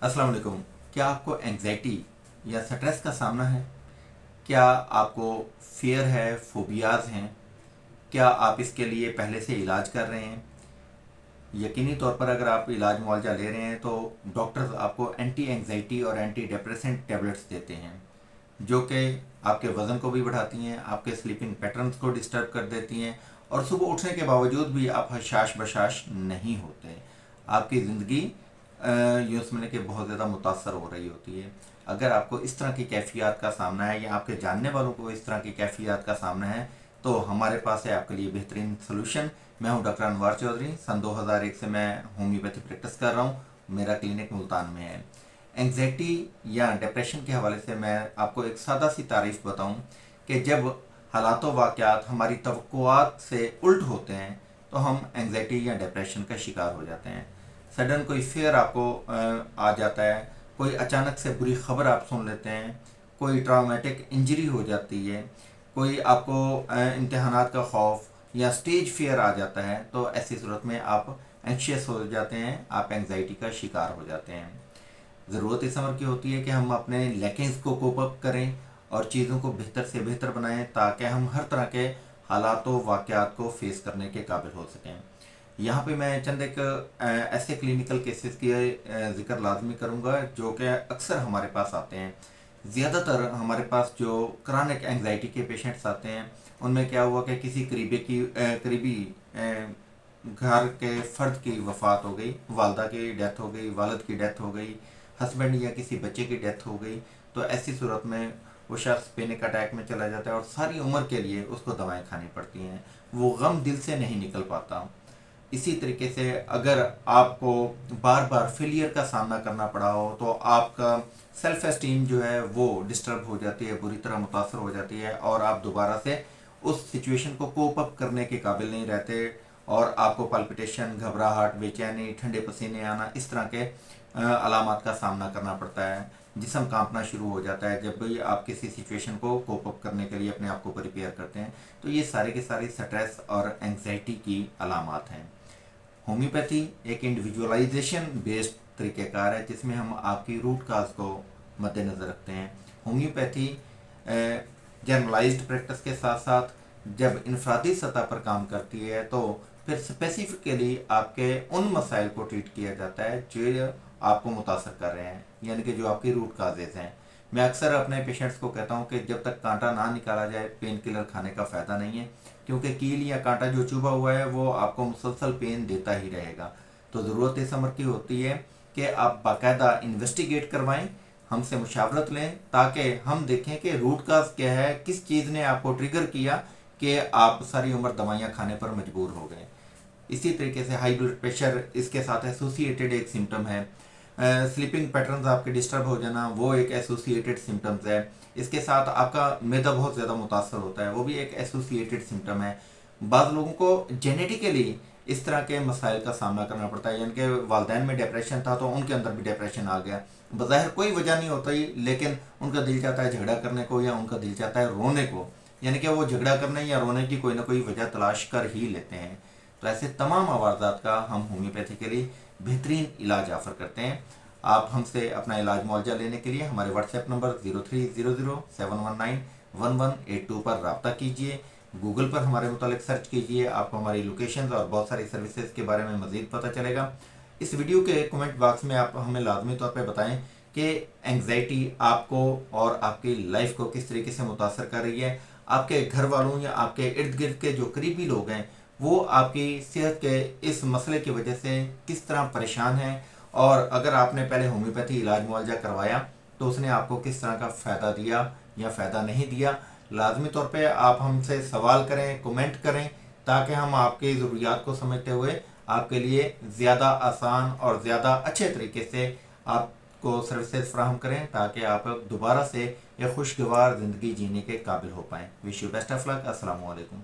अस्सलाम वालेकुम। क्या आपको एंग्जाइटी या स्ट्रेस का सामना है? क्या आपको फियर है, फोबियाज़ हैं? क्या आप इसके लिए पहले से इलाज कर रहे हैं? यकीनी तौर पर अगर आप इलाज मुआवजा ले रहे हैं तो डॉक्टर्स आपको एंटी एंग्जाइटी और एंटी डिप्रेसेंट टेबलेट्स देते हैं, जो कि आपके वज़न को भी बढ़ाती हैं, आपके स्लीपिंग पैटर्न्स को डिस्टर्ब कर देती हैं, और सुबह उठने के बावजूद भी आप हशाश बशाश नहीं होते। आपकी ज़िंदगी यूँ समझने के बहुत ज़्यादा मुतासर हो रही होती है। अगर आपको इस तरह की कैफियत का सामना है या आपके जानने वालों को इस तरह की कैफियत का सामना है, तो हमारे पास है आपके लिए बेहतरीन सोल्यूशन। मैं हूं डॉक्टर अनवार चौधरी। सन 2001 से मैं होम्योपैथी प्रैक्टिस कर रहा हूं। मेरा क्लिनिक मुल्तान में है। एंग्जाइटी या डिप्रेशन के हवाले से मैं आपको एक सादा सी तारीफ़ बताऊं कि जब हालात वाक़यात हमारी तवक्कुआत से उल्ट होते हैं तो हम एंग्जाइटी या डिप्रेशन का शिकार हो जाते हैं। सडन कोई फेयर आपको आ जाता है, कोई अचानक से बुरी खबर आप सुन लेते हैं, कोई ट्रामेटिक इंजरी हो जाती है, कोई आपको इम्तहानात का खौफ या स्टेज फियर आ जाता है, तो ऐसी सूरत में आप एंशियस हो जाते हैं, आप एंग्जाइटी का शिकार हो जाते हैं। ज़रूरत इस अमर की होती है कि हम अपने लैकिंग्स को कोप अप करें और चीज़ों को बेहतर से बेहतर बनाएं, ताकि हम हर तरह के हालातों वाक़यात को फेस करने के काबिल हो सकें। यहाँ पे मैं चंद एक ऐसे क्लिनिकल केसेस की ज़िक्र लाजमी करूँगा जो कि अक्सर हमारे पास आते हैं। ज़्यादातर हमारे पास जो क्रॉनिक एंग्जाइटी के पेशेंट्स आते हैं, उनमें क्या हुआ कि किसी करीबी घर के फ़र्द की वफ़ात हो गई, वालदा की डेथ हो गई, वालिद की डेथ हो गई, हस्बैंड या किसी बच्चे की डेथ हो गई। तो ऐसी सूरत में वो शख्स पैनिक अटैक में चला जाता है और सारी उम्र के लिए उसको दवाएं खानी पड़ती हैं। वो गम दिल से नहीं निकल पाता। इसी तरीके से अगर आपको बार बार फेलियर का सामना करना पड़ा हो तो आपका सेल्फ एस्टीम जो है वो डिस्टर्ब हो जाती है, बुरी तरह मुतासर हो जाती है, और आप दोबारा से उस सिचुएशन को कोप अप करने के काबिल नहीं रहते, और आपको पल्पिटेशन, घबराहट, बेचैनी, ठंडे पसीने आना, इस तरह के अलामात का सामना करना पड़ता है। जिस्म कांपना शुरू हो जाता है जब भी आप किसी सिचुएशन को कोप अप करने के लिए अपने आप को प्रिपेयर करते हैं। तो ये सारे के सारे स्ट्रेस और एंग्जाइटी की अलामात हैं। होम्योपैथी एक इंडिविजुअलाइजेशन बेस्ड तरीक़ेकार है जिसमें हम आपकी रूट काज को मद्देनज़र रखते हैं। होम्योपैथी जनरलाइज्ड प्रैक्टिस के साथ साथ जब इनफरादी सतह पर काम करती है तो फिर स्पेसिफिकली आपके उन मसाइल को ट्रीट किया जाता है जो आपको मुतासर कर रहे हैं, यानी कि जो आपकी रूट काजेज़ हैं। मैं अक्सर अपने पेशेंट्स को कहता हूँ कि जब तक कांटा ना निकाला जाए पेन किलर खाने का फ़ायदा नहीं है, क्योंकि कील या कांटा जो चुभा हुआ है वो आपको मुसलसल पेन देता ही रहेगा। तो ज़रूरत इस अमर की होती है कि आप बाकायदा इन्वेस्टिगेट करवाएं, हमसे मुशावरत लें, ताकि हम देखें कि रूट काज क्या है, किस चीज़ ने आपको ट्रिगर किया कि आप सारी उम्र दवाइयाँ खाने पर मजबूर हो गए। इसी तरीके से हाई ब्लड प्रेशर इसके साथ एसोसिएटेड एक सिम्टम है। स्लीपिंग पैटर्न्स आपके डिस्टर्ब हो जाना वो एक एसोसिएटेड सिम्टम्स है। इसके साथ आपका मैदा बहुत ज़्यादा मुतासर होता है, वो भी एक एसोसिएटेड सिम्टम है। बाद लोगों को जेनेटिकली इस तरह के मसाइल का सामना करना पड़ता है, यानी कि वालदैन में डिप्रेशन था तो उनके अंदर भी डिप्रेशन आ गया। बज़ाहिर कोई वजह नहीं होती, लेकिन उनका दिल चाहता है झगड़ा करने को या उनका दिल चाहता है रोने को, यानी कि वो झगड़ा करने या रोने की कोई ना कोई वजह तलाश कर ही लेते हैं। तो ऐसे तमाम अवारदात का हम होम्योपैथी के लिए बेहतरीन इलाज ऑफ़र करते हैं। आप हमसे अपना इलाज मुआवजा लेने के लिए हमारे व्हाट्सएप नंबर 030071191182 पर रब्ता कीजिए। गूगल पर हमारे मुतालिक सर्च कीजिए, आपको हमारी लोकेशंस और बहुत सारी सर्विसेज के बारे में मज़ीद पता चलेगा। इस वीडियो के कमेंट बॉक्स में आप हमें लाजमी तौर पर बताएं कि एंग्जाइटी आपको और आपकी लाइफ को किस तरीके से मुतासर कर रही है। आपके घर वालों या आपके इर्द गिर्द के जो करीबी लोग हैं वो आपकी सेहत के इस मसले की वजह से किस तरह परेशान हैं, और अगर आपने पहले होम्योपैथी इलाज मुआवजा करवाया तो उसने आपको किस तरह का फ़ायदा दिया या फ़ायदा नहीं दिया। लाजमी तौर पे आप हमसे सवाल करें, कमेंट करें, ताकि हम आपकी ज़रूरियात को समझते हुए आपके लिए ज़्यादा आसान और ज़्यादा अच्छे तरीके से आपको सर्विसेज फ्राहम करें, ताकि आप दोबारा से एक खुशगवार ज़िंदगी जीने के काबिल हो पाएँ। Wish you best of luck. अस्सलाम वालेकुम।